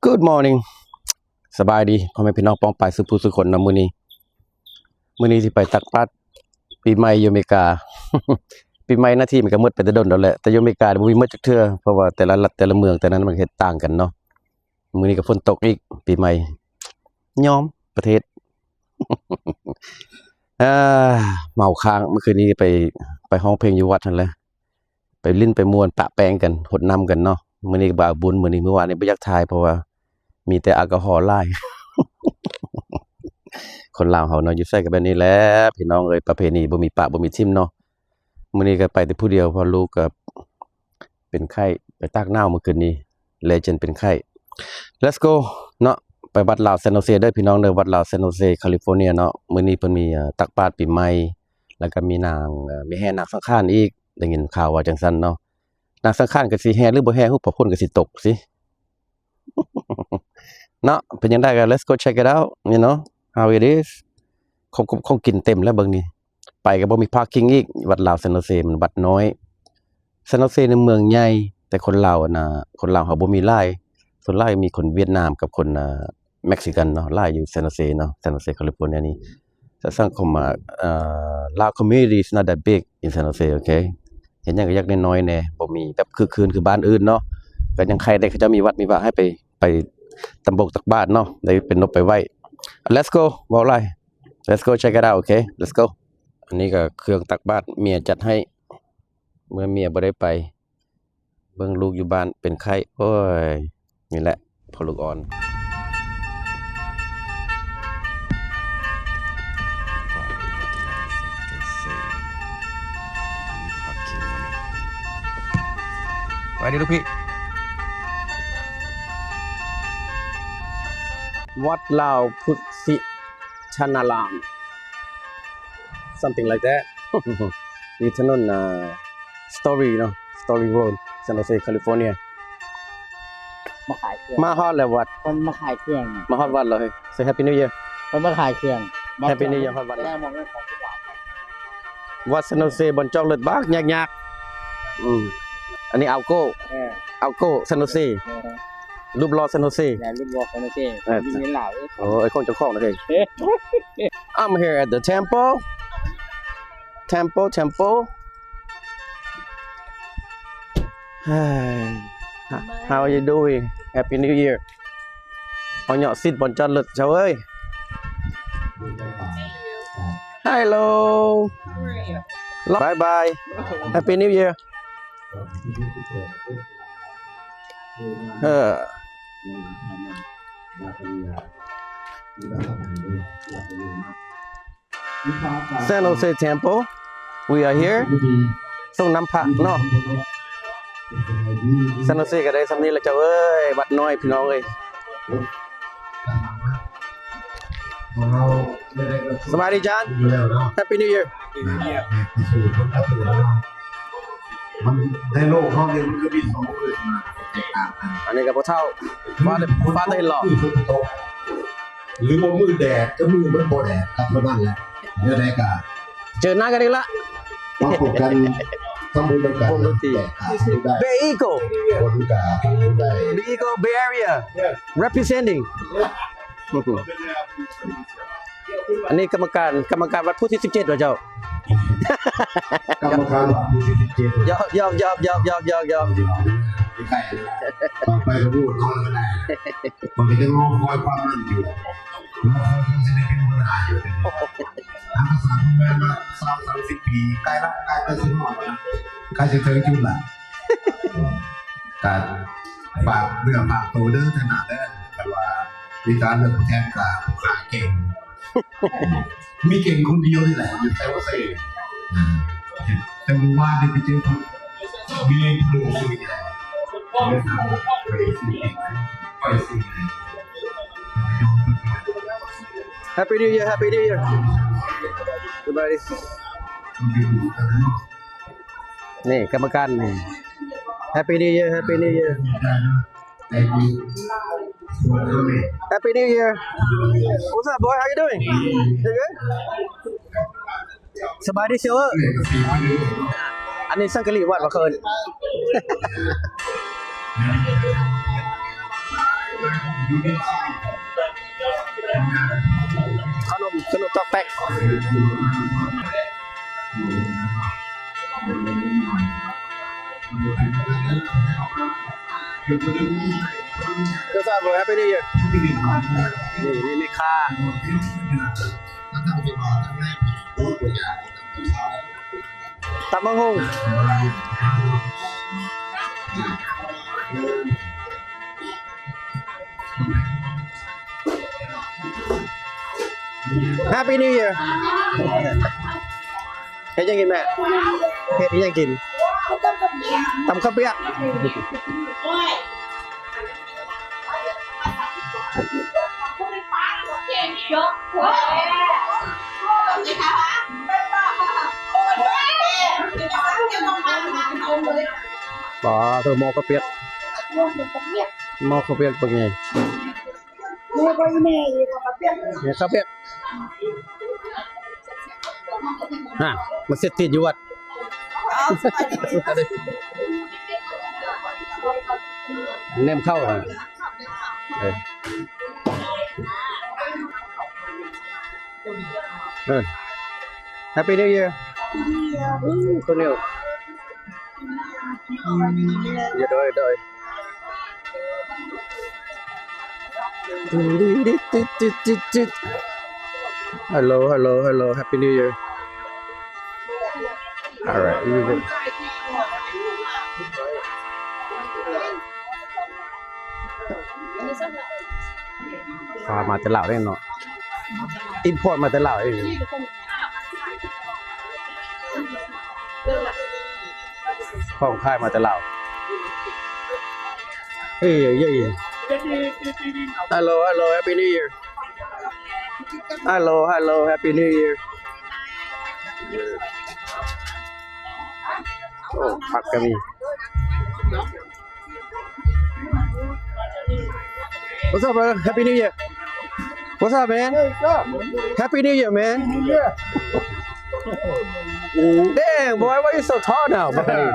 Good morning สบายดีพ่อแม่พี่น้องป้องปายสุภูสุคนนะมื้อนี้สิไปตักบาตรปีใหม่อยู่อเมริกา ปีใหม่หน้าที่มันก็หมดไปแต่ดนแล้วแหละแต่อยู่อเมริกาบ่มีหมดจักเทื่อเพราะว่าแต่ละรัฐแต่ละเมืองแต่นั้นมันเฮ็ดต่างกันเนาะมื้อนี้ก็ฝนตกอีกปีใหม่ยอมประเทศ อาเมาค้างเมื่อคืนนี้ไปร้องเพลงอยู่วัดนั่นแหละไปลิ้นไปม่วนปะแป้งกันหดน้ำกันเนาะมื้อนี้ก็บ่าวบุญมื้อนี้เมื่อวานนี้บ่อยากถ่ายเพราะว่ามีแต่แอลกอฮอล์หลาย คนลาวเฮาเนาะอยู่ไสก็แบบนี้แหละพี่น้องเอ้ยประเพณีบ่มีปะบ่มีทิมเนาะมื้อนี้ก็ไปแต่ผู้เดียวเพราะลูกก็เป็นไข้ไปตากหนาวเมื่อคืนนี้Legendเป็นไข้ Let's go เนาะไปวัดลาว San Jose เด้อพี่น้องเด้อวัดลาว San Jose แคลิฟอร์เนียเนาะมื้อนี้เพิ่นมีตักบาตรปีใหม่แล้วก็มีนางมีแห่นาคสังฆานอีกได้ยินข่าวว่าจังซั่นเนาะนาคสังฆานก็สิแห่หรือบ่แห่ฮู้พระพลก็สิตกสิ เนาะเป็นจังได๋ก็ Let's go check it out you know how it is คงกินเต็มแล้วเบิ่งนี่ไปก็บ่มี parking อีกวัดลาว San Jose มันวัดน้อย San Jose ในเมืองใหญ่แต่คนลาวน่ะคนลาวเขาบ่มีหลายส่วนหลายมีคนเวียดนามกับคนเม็กซิกันเนาะหลายอยู่ San Jose เนาะ San Jose California นี่แต่สังคมLao community is not that big in San Jose okay เห็นหยังก็อยากน้อยๆแหน่บ่มีแบบคึกคืนคือบ้านอื่นเนาะก็ยังใครได้เขาจะมีวัดมีว่าให้ไปตำบกตักบาตรเนาะได้เป็นนบไปไหว้ Let's go บ่ไร Let's go check it out okay let's go อันนี้ก็เครื่องตักบาตรเมียจัดให้เมื่อเมียบ่ได้ไปเบิ่งลูกอยู่บ้านเป็นไข้โอ้ยนี่แหละพอลูกอ่อนไปดิลูกพี่วัดลาวพุทธิชนาราม something like that นี่ถนนStory เนาะ Story Road San Jose California มาขายเครื่อง มาฮอดแล้ววัด คนมาขายเครื่อง มาฮอดวัดแล้วเฮ้ย Say Happy New Year คนมาขายเครื่อง Happy New Year ฮอดวัด แล้มองเรื่องของทุกอย่าง วัด San Jose บนจอกเลิศบักยากๆอันนี้อัลโก้ San Jose รูปหล่อ San Jose แต่รูปวอลคนเซ่ยิงเงินเหล่า โอ้ไอ้คนเจ้าของนะเฮ้ย I'm here at the temple How are you doing Happy New Year เอาเหยาะซิดบนจอดเลิศเจ้าเอ้ย Hello Bye bye Happy New Year San Jose Temple we are here ส่งน้ำพระเนาะ San Jose ก็ได้สำนี้แหละเจ้าเอ้ยวัดน้อยพี่น้องเอ้ยสวัสดีจาน Happy New Year มันในโลกเขาเนี่ยมันก็มีสองเลยมาแตกต่างกัน อันนี้กับพ่อเฒ่าฟ้าได้หลอก หรือว่ามือแดดก็มือมันโบแดดครับเท่านั้นแหละเนื้อแดกา เจอหน้ากันอีกละ ต้องฝึกกันทำบุญกันกันได้ Bay Eagle คนรู้จักทำบุญได้ Bay Eagle Bay Area representing อันนี้กรรมการวัดผู้ที่17เหรอเจ้า กรรมการหลักที่17ยอกใกล้ต่อไปก็พูดน้องก็ได้มันก็จะงอคอยความนั่นอยู่เราคอยคงจะได้เป็นปัญหาอยู่ทางภาษาแม่ว่า30 ปีใกล้ละใกล้ไปถึงหน่อยใกล้จะถึงจุดละการฝากเรื่องฝากตัวเด้อขนาดนั้นแต่ว่ามีการเลือกแทนการหาเก่งมีเก่งคนเดียวนี่แหละอยู่แต่ว่าเซ่แต่เมื่อวานได้ไปเจอคนมีผู้คุยกันเรื่องทางไปสิ่ง Happy New Year Happy New Year everybody นี่กรรมการนี่ Happy New Year Happy New Year Happy New Year What's up boy how you doing you good สบายดีเชียวอันนี้สังกะรีวัดมาเคิน อยู่ในชีวิต ขนมตอกแตกก็ทราบว่าแฮปปี้นิวเยียร์นี่มีค่าตำบักหุ่งHappy New Year เฮ็ดยังกินแม่เฮ็ดยังกินตำข้าวเปียกบ่เธอหม้อข้าวเปียกหม้อข้าวเปียกเป็นไงเนี่ยข้าวเปียกมันเสร็จติดอยู่วัดเนมเข้าHappy New Year คุณนิวอย่าโดยHello Happy New Year All rightพามาแต่ลาวได้เนาะอินพอร์ตมาแต่ลาวเองของค่ายมาแต่ลาวเฮ้ยHello Happy New Year Hello Happy New Year โอ้ผักก็มี What's up brother Happy New Year What's up man Happy New Year man Damn boy why you so tall now buddy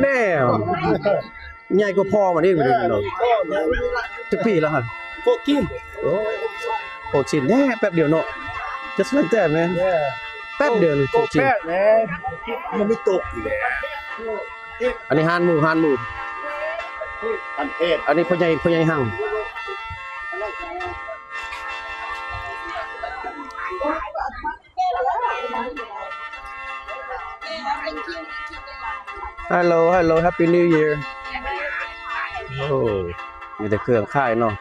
damn ใหญ่กว่าพ่อมันนี่มันเนาะจะปีแล้วฮะ14แน่แป๊บเดียวเนาะ just like that man แป๊บเดียวเลย14แป๊บแม่มันไม่ตกอยู่แล้ว อันนี้ฮานหมูอันเทศ อันนี้พ่อใหญ่หั่งHello Happy New Year โอ้มีแต่เครื่องค่ายเนาะ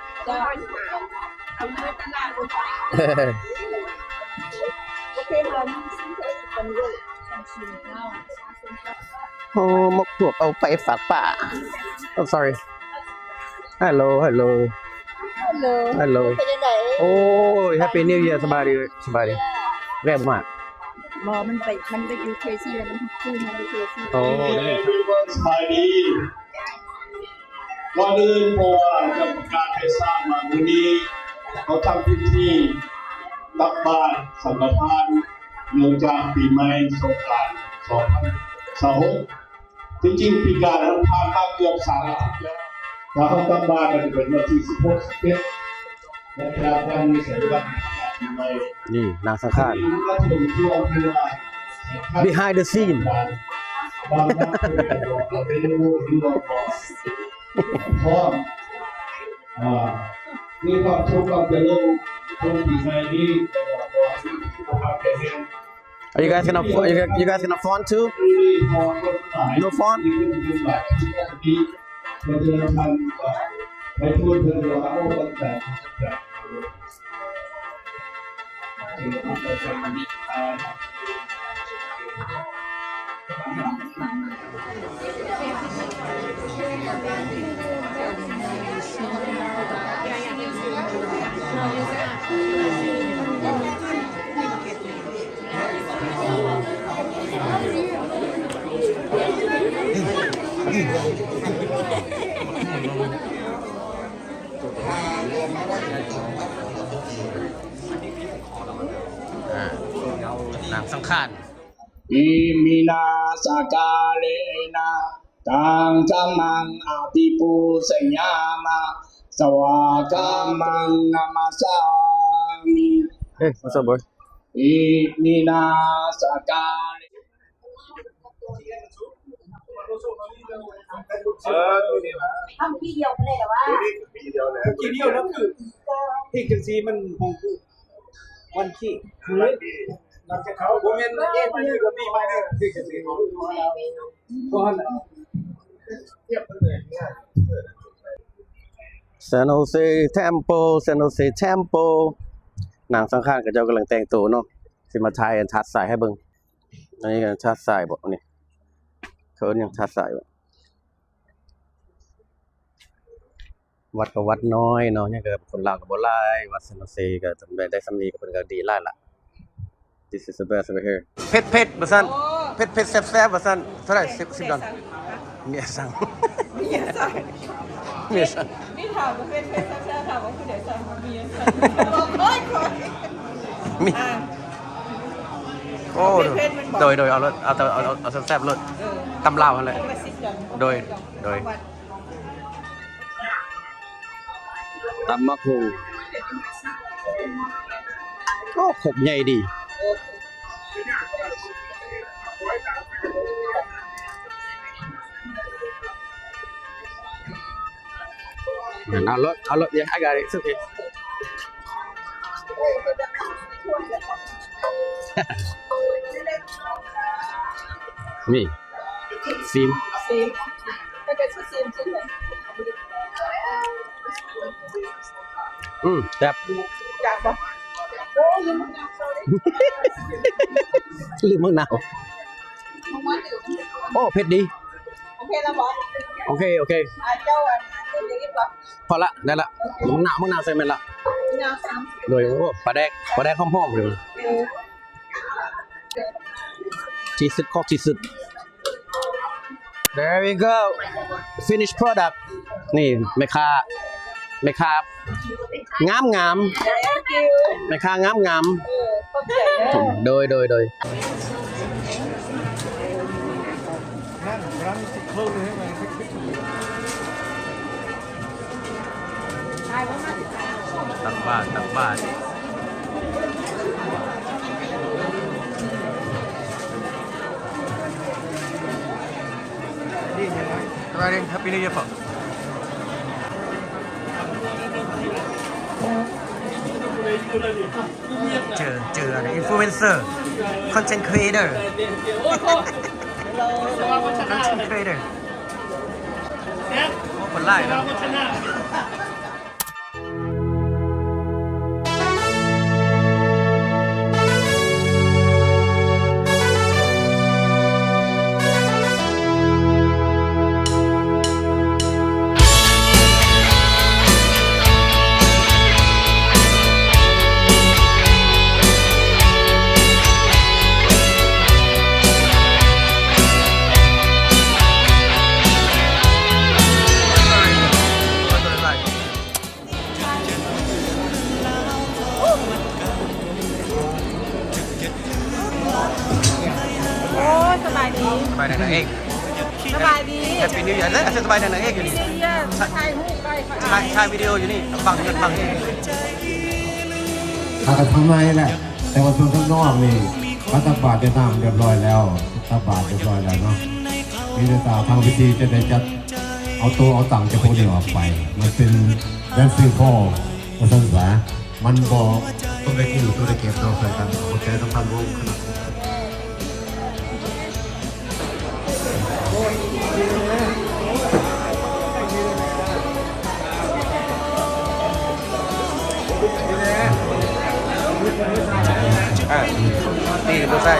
โอ้มกพวกเอาไปฝากป่า I'm sorry Hello เป็นยังไง โอ้ย Happy New Year สบายดีแรงมาก มันไปอยู่เคซี่แล้วมันขึ้นมาอยู่เคซี่ โอ้ สบายดีก่อนอื่นเพราะว่าจะประกาศให้ทราบว่าวันนี้เขาทำพิธีตักบาตรสังฆทานเนื่องจากปีใหม่สงกรานต์2026จริงๆปีการเราผ่านมาเกือบ3 อาทิตย์แล้วถ้าเขาตักบาตรก็จะเป็นวันที่16 11และจากวันนี้ถึงวันปีใหม่ นี่นางสังฆาต ก็ถึงช่วงที่ว่า behind the scene บางท่านเป็นผู้ที่รอพร้อมมีความสุขความเจริญคนปีใหม่นี้สุขภาพแข็งแรง Are you guys gonna font too? No font? เราจะทำไปพูดถึงเราเอาตั้งแต่นางสังฆาต อิมินาสกาเลนะตังจัมมังอาภิปูสยามาส สวากามังนามาสามิ Hey, what's up, boy? อิมินาสกาเล ทำที่เดียวกันเลยเหรอวะ กี่เดียวแล้วคือเพลงจังซีมันคงคือวันที่คือหลังจากเขาโมเมนต์เอ็นไปเลยกับพี่ไปเลยเพลงจังซีเขาก็หันเทียบกันเลยง่าย San Jose Temple San Jose Temple นางสังฆานกับเจ้ากำลังแต่งตัวเนาะสิมาทายอันทัดสายให้เบิ่งอันนี้กันทัดสายบ่นี่เขายังทัดสายบ่วัดก็วัดน้อยเนาะเนี่ยก็คนลาวก็บ่หลายวัด San Jose ก็จำได้สำนีก็เพิ่นก็ดีหลายละ This is the best over here เผ็ดบ่ซั่นเผ็ดแซ่บๆบ่ซั่นเท่าไหร่10 ดอลเมียสั่ง มียสั่ง เมียสั่ง นี่ถามว่าเป็นแซ่บๆถามว่าคือเดี๋ยวสั่งเมียสั่งบอกค่อย มี อ่า โอ้โดยเอาแซ่บๆรสตำลาวหั่นแหละ มาซิดกัน โดยตำมะคูก็ขบใหญ่ดีเอารถyeah I got it it's okay นี่ซีม ซีมถ้าเกิดซีมใช่ไหม แซ่บ จากบอกโอ้ยมันน่าเศร้าเลย ลืมมะนาว มึงว่าดื่ม โอ้เผ็ดดี โอเคแล้วบอก โอเคเจ้าอ่ะเดี๋ยวรีบบอก พอละได้ละมะนาวใส่แม่นละ น่าสั่ง โดยโอ้ปลาแดกหอมๆเลยที่สุดของที่สุด There we go finished product นี่แม่ค้างาม แล้คิว แม่ค้างาม เข้าใจแล้ว โดย นั่งร้านสิบโลเลยให้มันคิด ตักบาทนี่ยังไง Alright happy new year เจออะไร influencer content creator content creator คนไล่แล้ว โอ้สบายดี สบายนางเอก สบายดี แฮปปี้นิวเยียร์แล้วสบายนางเอกอยู่นี่ เยี่ยมถ่ายรูปได้ค่ะ ถ่ายวิดีโออยู่นี่ฟังนี่ อาจจะทำไมแหละ แต่ว่าส่วนข้างนอกนี่พระตาบาทจะทำเรียบร้อยแล้วตาบาทเรียบร้อยแล้วเนาะมีแต่ตาทางพิธีจะได้จัดเอาตัวเอาตังค์จะพวกนี้ออกไป มันเป็นแดนซิ่งพ่อภาษาสามันบอกต้องได้กู้ต้องได้เก็บเราใส่กันโอเคต้องทำร่วมขนาดตีตัวใส่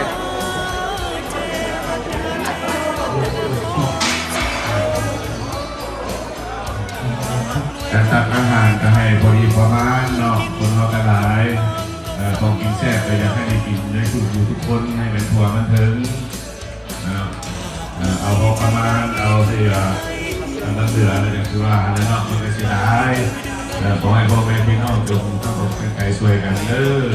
การตักอาหารก็ให้พอดีประมาณเนาะคนเราก็หลายของกินแซ่บก็อยากให้ได้กินได้ถูกอยู่ทุกคนให้เป็นถั่วมันถึงเอาพอประมาณเอาสิตั้งเดือนอะไรอย่างที่ว่าแล้วเนาะมันก็เสียดายขอให้พ่อแม่พี่น้องจงทั้งหมดเป็นไก่ช่วยกันเด้อ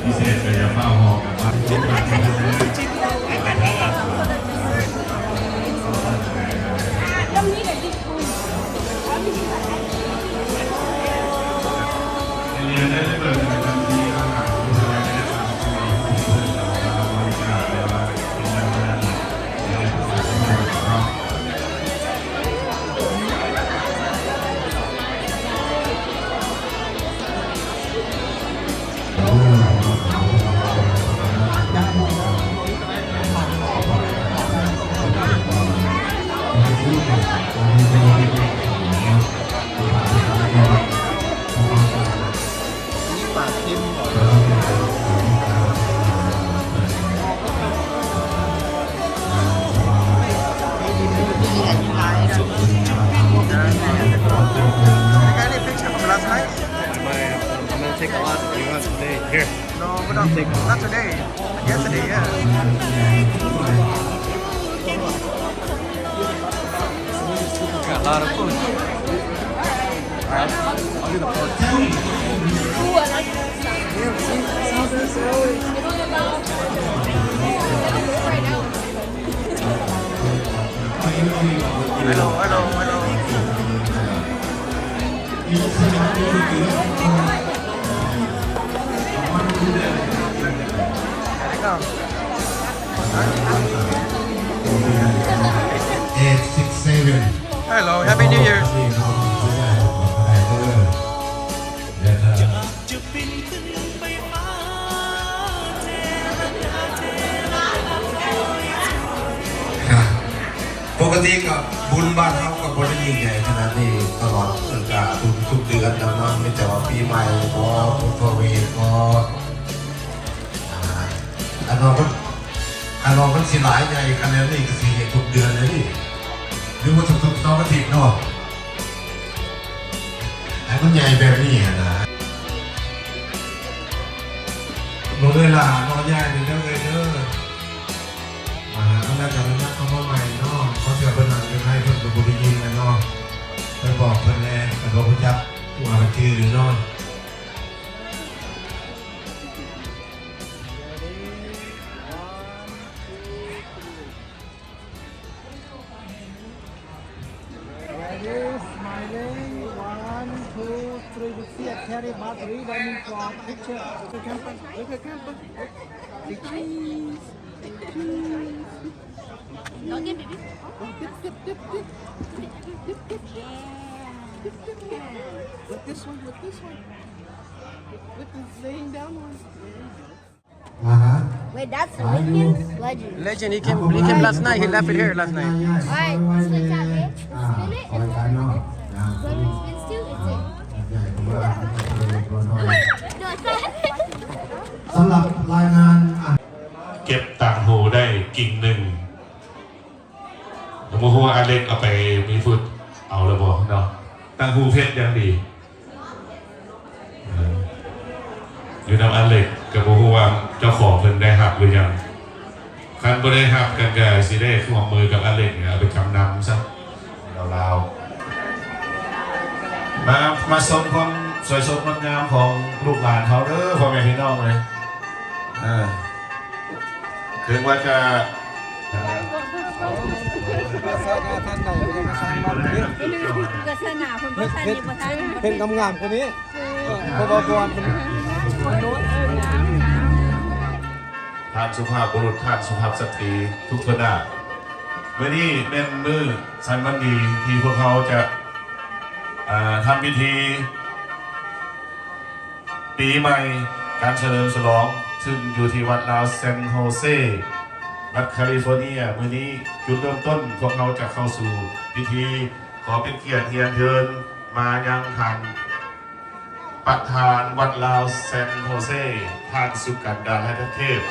พิเศษก็อย่าเฝ้าหอกันมา แล้วนี่ไหนที่คุณ take a lot if you want today. Here. No, we don't take not today. Yesterday, yeah. Got a lot of food. Alright, I'll do the pork. Ooh, I like that stuff. Right now. Hello. Hello, Happy New Year. ปกติกับบุญบ้านเขากับบุญยิ่งใหญ่ขนาดนี้ตลอดทุกเดือนแล้วเนาะไม่แต่ว่าปีใหม่ก็พุทธเวทก็อันนอกมันสิหลายใหญ่ขนาดนี้ก็สิเห็นทุกเดือนเลยนี่หรือว่าทุกๆ2 อาทิตย์เนาะไอ้มันใหญ่แบบนี้นะลงเลยล่ะนอนใหญ่เด้อเลยเด้อแล้วจากนั้นเขามาใหม่เนาะเขาจะเป็นอะไรให้เพิ่นกับบุรียิงกันเนาะไปบอกเพิ่นแน่แต่เขาบ่จักว่าชื่อเนาะ Smiling. 1, 2, 3. We see a carry mark running from picture. Look at camper. The cheese. Don't get baby. Dip. With this one. With this laying down one. Wait, that's Lincoln Legend. Legend, he came last night. He left it here last night. Alright, switch out here. Spin it and then when we spin still, it's it. No, it's not. สำหรับรายงาน เก็บต่างหูได้กิ่งหนึ่งแล้วมาหัวอันเล็กเอาไปมีฟุตเอาแล้วบอกเนาะต่างหูเพชรยังดีอยู่นำอันเล็กกับมาหัวเจ้าของเพิ่นได้หักหรือยังคันบ่ได้หักกันก็สิได้ร่วมมือกับอันเล็กเอาไปจำนำซะลาวๆมาชมความสวยสดงดงามของลูกหลานเขาเด้อพ่อแม่พี่น้องเลยถึงว่าจะ ก็สนาคนบ่ทันนี่บ่ทัน เป็นงามๆคนนี้เพราะว่าก่อนมัน ท่านสุภาพบุรุษท่านสุภาพสตรีทุกท่านเมื่อนี้เป็นมื้อสันวันดีที่พวกเขาจะทำพิธีปีใหม่การเฉลิมฉลองซึ่งอยู่ที่วัดลาวเซนโฮเซรัฐแคลิฟอร์เนียมื้อนี้จุดเริ่มต้นพวกเขาจะเข้าสู่พิธีขอเป็นเกียรติเรียนเชิญมายังท่านประธานวัดลาวเซนโฮเซท่านสุกันดาและเทพ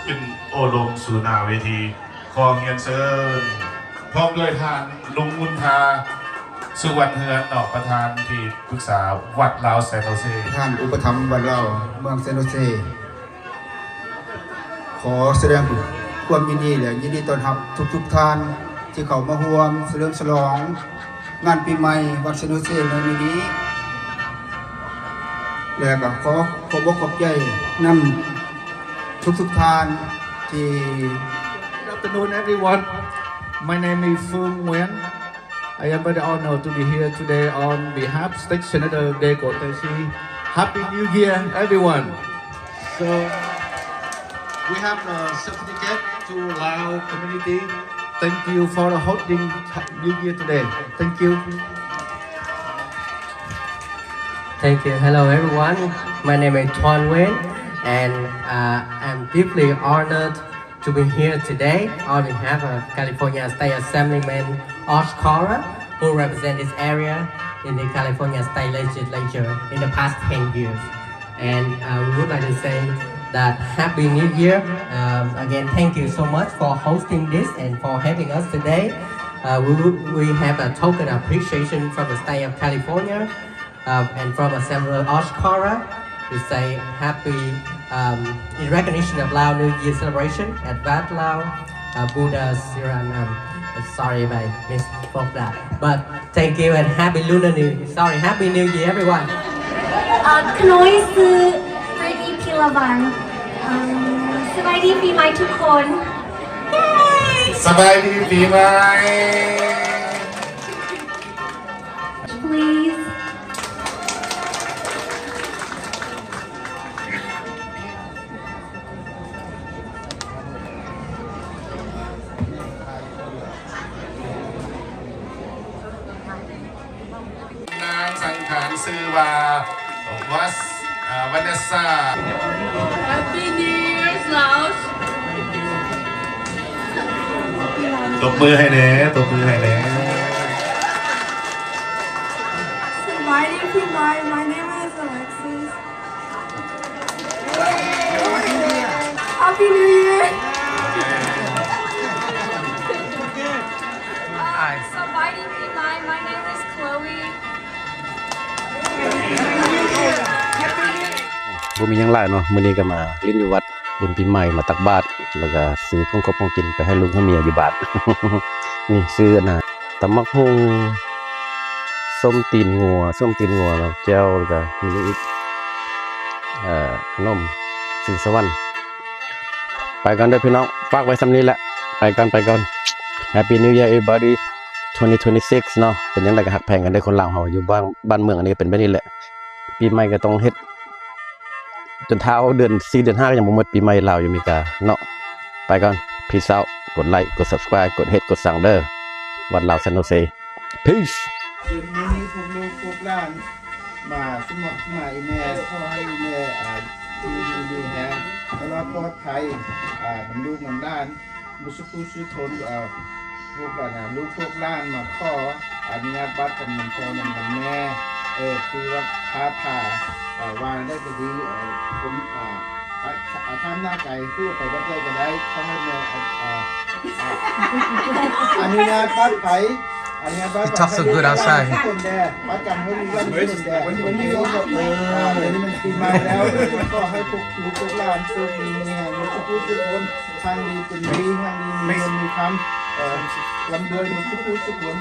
ขึ้นโอลมสู่หน้าเวทีขอเรียนเชิญพร้อมด้วยท่านลุงมุนทาสุวรรณเฮือนประธานที่ปรึกษาวัดลาวเซนโฮเซ ท่านอุปถัมภ์วัดเราเมืองเซนโนเซขอแสดงความยินดีและยินดีต้อนรับทุกท่านที่เข้ามาร่วมเฉลิมฉลองงานปีใหม่วัดเซนโนเซในวันนี้และก็ขอบอกขอบใจนำทุกท่านที่ Good afternoon, everyone. My name is Phương Nguyen. I am very honored to be here today on behalf of State Senator Deko Tesi. Happy New Year, everyone. So, we have a certificate to Lao community. Thank you for holding New Year today. Thank you. Thank you. Hello, everyone. My name is Tuan Nguyen, and I'm deeply honored to be here today on behalf of California State Assemblyman Osh Cora, who represent this area in the California State Legislature in the past 10 years. And we would like to say that Happy New Year. Again, thank you so much for hosting this and for having us today. We have a token of appreciation from the state of California and from Assemblyman Osh Cora. to say happy in recognition of Lao New Year celebration at Wat Lao Buddha Siranam. Sorry if I misspoke that. But thank you and happy Lunar New Year. Sorry, happy New Year everyone. ขน้อยซื้อเฟรดี้พิลาวันสบายดีปีใหม่ทุกคน สบายดีปีใหม่ please นางสังขารชื่อว่าวันัสซา Happy New Year Laos ตบมือให้แหน่ตบมือให้แหน่ สบายดีปีใหม่ My name is Alexis Happy New Year สบายดีปีใหม่ My name is Chloe บ่มีหยังหลายเนาะมื้อนี้ก็มาลิ้นอยู่วัดบุญปีใหม่มาตักบาตรแล้วก็ซื้อของครบของกินไปให้ลุงให้เมียอยู่บ้าน นี่ซื้ออันน่ะตำบักหุ่งส้มตีนงัวแล้วแจ่วแล้วก็มีอีกขนมสีสวรรค์ไปกันเด้อพี่น้องฝากไว้ส่ำนี้แหละไปก่อน Happy New Year everybody 2026 เนาะเป็นจังได๋ก็ฮักแพงกันเด้อคนลาวเฮาอยู่บ้านเมืองอันนี้เป็นแบบนี้แหละปีใหม่ก็ต้องเฮ็ดจนเท้าเดือน4เดือน5ก็ยังบ่หมดปีใหม่ลาวอยู่อเมริกาเนาะไปก่อน Peace out กดไลค์กด Subscribe กดเฮ็ดกดสั่งเด้อวัดลาวซันโนเซ Peace คืนนี้พวกลูกพวกหลานมาสมทมาอีแม่ขอให้อีแม่ดีแฮงตลอดปลอดภัยนำลูกนำหลานบุษผู้ชื่อทนพวกหลานลูกพวกหลานมาขออนุญาตบัตรกับนำพ่อนำแม่คือว่าค้าผ่าวางได้ก็ดีคนข้ามหน้าไก่พูดไปวัดได้ก็ได้ขอให้แม่อนุญาตบัตรไปIt talks so good outside. ประกันให้รู้ว่าเป็นแดดวันนี้ก็มันปีใหม่แล้วก็ให้พวกลูกพวกหลานโชคดีเนี่ยทุกคนทางดีเป็นดีทางดีมีเงินมีคำลำรวยหมดทุกคน